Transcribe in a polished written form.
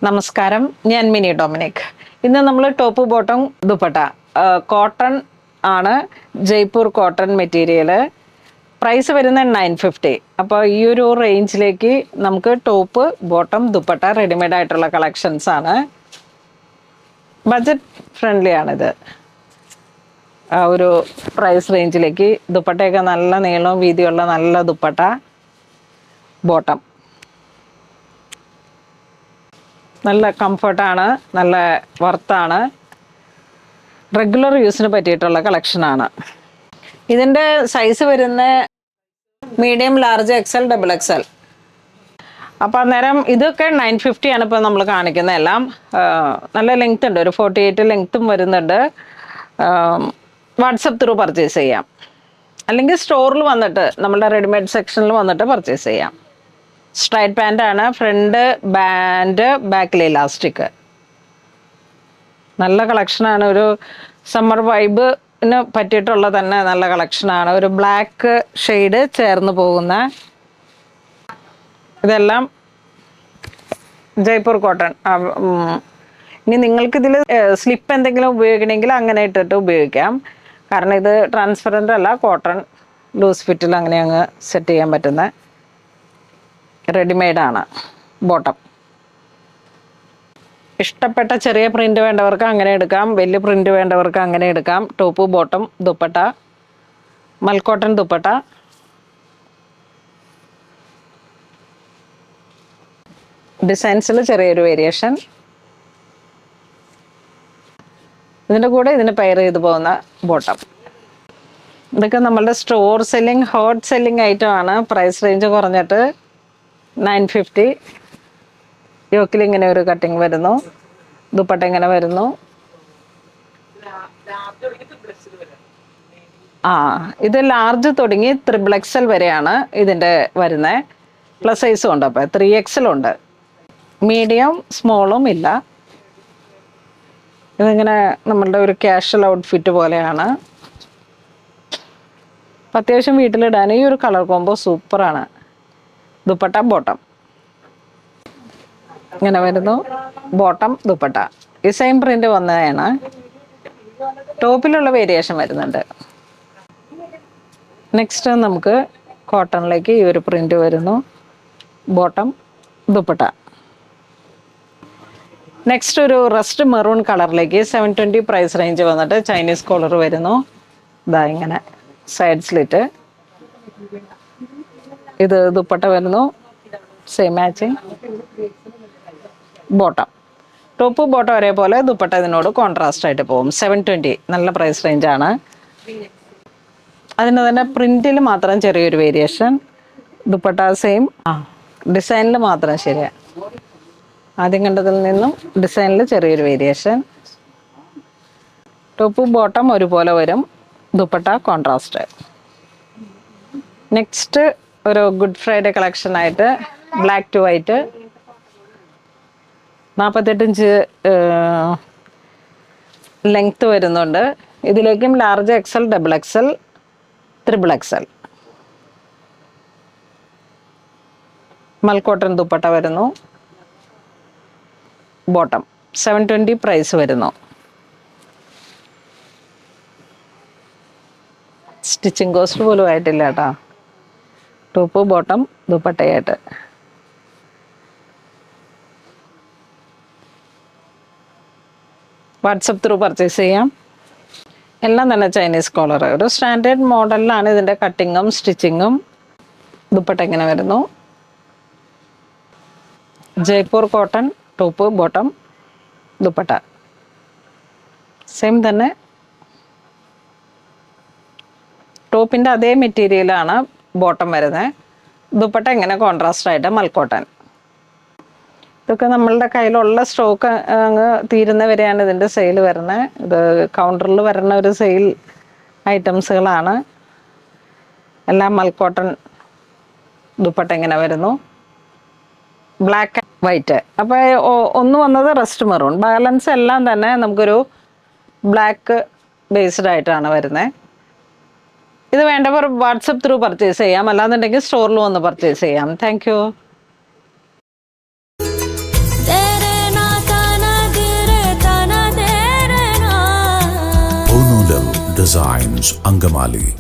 നമസ്കാരം, ഞാൻ mini Dominic. ഇന്ന് നമ്മൾ ടോപ്പ് ബോട്ടം ദുപ്പട്ട കോട്ടൺ ആണ്, ജയ്പൂർ കോട്ടൺ മെറ്റീരിയൽ. പ്രൈസ് വരുന്നത് 950. അപ്പോൾ ഈ ഒരു റേഞ്ചിലേക്ക് നമുക്ക് ടോപ്പ് ബോട്ടം ദുപ്പട്ട റെഡിമെയ്ഡ് ആയിട്ടുള്ള കളക്ഷൻസ് ആണ്. ബഡ്ജറ്റ് ഫ്രണ്ട്ലി ആണിത്. ആ ഒരു പ്രൈസ് റേഞ്ചിലേക്ക് ദുപ്പട്ടയൊക്കെ നല്ല നീളവും വീതിയുള്ള നല്ല ദുപ്പട്ട ബോട്ടം. നല്ല കംഫർട്ടാണ്, നല്ല വർത്താണ്, റെഗുലർ യൂസിന് പറ്റിയിട്ടുള്ള കളക്ഷനാണ്. ഇതിൻ്റെ സൈസ് വരുന്ന medium, large, XL, double XL. അപ്പോൾ അന്നേരം ഇതൊക്കെ 950 ആണ് ഇപ്പോൾ നമ്മൾ കാണിക്കുന്നത്. എല്ലാം നല്ല ലെങ്ത് ഉണ്ട്, ഒരു 48 ലെങ്ത്തും വരുന്നുണ്ട്. വാട്സപ്പ് ത്രൂ പർച്ചേസ് ചെയ്യാം, അല്ലെങ്കിൽ സ്റ്റോറിൽ വന്നിട്ട് നമ്മളുടെ റെഡിമെയ്ഡ് സെക്ഷനിൽ വന്നിട്ട് പർച്ചേസ് ചെയ്യാം. സ്ട്രൈറ്റ് പാൻ്റ് ആണ്, ഫ്രണ്ട് ബാൻഡ്, ബാക്കിൽ ഇലാസ്റ്റിക്. നല്ല കളക്ഷനാണ്, ഒരു സമ്മർ വൈബിന് പറ്റിയിട്ടുള്ള തന്നെ നല്ല കളക്ഷനാണ്. ഒരു ബ്ലാക്ക് ഷെയ്ഡ് ചേർന്ന് പോകുന്ന ഇതെല്ലാം ജയ്പൂർ കോട്ടൺ. ഇനി നിങ്ങൾക്കിതിൽ സ്ലിപ്പ് എന്തെങ്കിലും ഉപയോഗിക്കണമെങ്കിൽ അങ്ങനെ ഇട്ടിട്ട് ഉപയോഗിക്കാം. കാരണം ഇത് ട്രാൻസ്പെറൻ്റ് അല്ല, കോട്ടൺ ലൂസ് ഫിറ്റിൽ അങ്ങനെ അങ്ങ് സെറ്റ് ചെയ്യാൻ പറ്റുന്ന റെഡിമെയ്ഡാണ് ബോട്ടം. ഇഷ്ടപ്പെട്ട ചെറിയ പ്രിൻ്റ് വേണ്ടവർക്ക് അങ്ങനെ എടുക്കാം, വലിയ പ്രിൻ്റ് വേണ്ടവർക്ക് അങ്ങനെ എടുക്കാം. Top bottom dupatta, മൽക്കോട്ടൺ dupatta. ഡിസൈൻസിൽ ചെറിയൊരു വേരിയേഷൻ. ഇതിൻ്റെ കൂടെ ഇതിന് പെയർ ചെയ്ത് പോകുന്ന ബോട്ടം. ഇതൊക്കെ നമ്മളുടെ store selling, hot selling item ആണ്. പ്രൈസ് റേഞ്ച് കുറഞ്ഞിട്ട് 950. യോക്കിൽ ഇങ്ങനെ ഒരു കട്ടിങ് വരുന്നു, ദുപ്പട്ട ഇങ്ങനെ വരുന്നു. ഇത് ലാർജ് തുടങ്ങി 3XL വരെയാണ് ഇതിൻ്റെ വരുന്നത്. പ്ലസ് സൈസും ഉണ്ട്, അപ്പോൾ 3XL ഉണ്ട്. മീഡിയം, സ്മോളും ഇല്ല. ഇതിങ്ങനെ നമ്മളുടെ ഒരു കാഷ്വൽ ഔട്ട്ഫിറ്റ് പോലെയാണ്. അപ്പം അത്യാവശ്യം വീട്ടിലിടാൻ ഈ ഒരു കളർ കോംബോ സൂപ്പറാണ്. ദുപ്പട്ട ബോട്ടം ഇങ്ങനെ വരുന്നു, ബോട്ടം ദുപ്പട്ട. ഈ സെയിം പ്രിന്റ് വന്നതാണ്. ടോപ്പിലുള്ള വേരിയേഷൻ വരുന്നുണ്ട്. നെക്സ്റ്റ് നമുക്ക് കോട്ടണിലേക്ക് ഈ ഒരു പ്രിന്റ് വരുന്നു, ബോട്ടം ദുപ്പട്ട. നെക്സ്റ്റ് ഒരു റസ്റ്റ് മെറൂൺ കളറിലേക്ക് 720 പ്രൈസ് റേഞ്ച് വന്നിട്ട് ചൈനീസ് കോളർ വരുന്നു. ഇതാ ഇങ്ങനെ സൈഡ് സ്ലിറ്റ്. ഇത് ദുപ്പട്ട വരുന്നു, same matching. Bottom, top bottom ഒരേപോലെ, ദുപ്പട്ട ഇതിനോട് കോൺട്രാസ്റ്റ് ആയിട്ട് പോകും. 720 നല്ല പ്രൈസ് റേഞ്ചാണ്. അതിന് തന്നെ പ്രിന്റിൽ മാത്രം ചെറിയൊരു വേരിയേഷൻ. ദുപ്പട്ട സെയിം, ഡിസൈനിൽ മാത്രം ശരിയാ. ആദ്യം കണ്ടതിൽ നിന്നും ഡിസൈനിൽ ചെറിയൊരു വേരിയേഷൻ. ടോപ്പ് ബോട്ടം ഒരുപോലെ വരും, ദുപ്പട്ട കോൺട്രാസ്റ്റ്. നെക്സ്റ്റ് ഒരു ഗുഡ് ഫ്രൈഡേ കളക്ഷനായിട്ട് black to white, 48 inch length വരുന്നുണ്ട്. ഇതിലേക്കും large, XL, double XL, triple XL. മൽക്കോട്ടൺ ദുപ്പട്ട വരുന്നു, ബോട്ടം 720 പ്രൈസ് വരുന്നു. സ്റ്റിച്ചിങ് കോസ്റ്റ് പോലും ആയിട്ടില്ല കേട്ടോ. ടോപ്പ് ബോട്ടം ദുപ്പട്ടയായിട്ട്. വാട്സപ്പ് ത്രൂ പർച്ചേസ് ചെയ്യാം. എല്ലാം തന്നെ ചൈനീസ് കോളർ. ഒരു സ്റ്റാൻഡേർഡ് മോഡലിലാണ് ഇതിൻ്റെ കട്ടിങ്ങും സ്റ്റിച്ചിങ്ങും. ദുപ്പട്ട ഇങ്ങനെ വരുന്നു, Jaipur cotton top bottom dupatta same തന്നെ. ടോപ്പിൻ്റെ അതേ മെറ്റീരിയലാണ് ബോട്ടം വരുന്നത്. ദുപ്പട്ട ഇങ്ങനെ കോൺട്രാസ്റ്റ് ആയിട്ട് മൽക്കോട്ടൺ. ഇതൊക്കെ നമ്മളുടെ കയ്യിലുള്ള സ്റ്റോക്ക് അങ്ങ് തീരുന്നവരെയാണ് ഇതിൻ്റെ സെയിൽ വരുന്നത്. ഇത് കൗണ്ടറിൽ വരുന്ന ഒരു സെയിൽ ഐറ്റംസുകളാണ്. എല്ലാം മൽക്കോട്ടൺ ദുപ്പട്ട ഇങ്ങനെ വരുന്നു, ബ്ലാക്ക് ആൻഡ് വൈറ്റ്. അപ്പോൾ ഒന്ന് വന്നത് റസ്റ്റ് മെറൂൺ, ബാലൻസ് എല്ലാം തന്നെ നമുക്കൊരു ബ്ലാക്ക് ബേസ്ഡ് ആയിട്ടാണ് വരുന്നത്. ഇത് വേണ്ടവർ വാട്സപ്പ് ത്രൂ പർച്ചേസ് ചെയ്യാം, അല്ലാന്നുണ്ടെങ്കിൽ സ്റ്റോറിൽ വന്ന് പർച്ചേസ് ചെയ്യാം. Thank you. Poonoolam designs, Angamaly.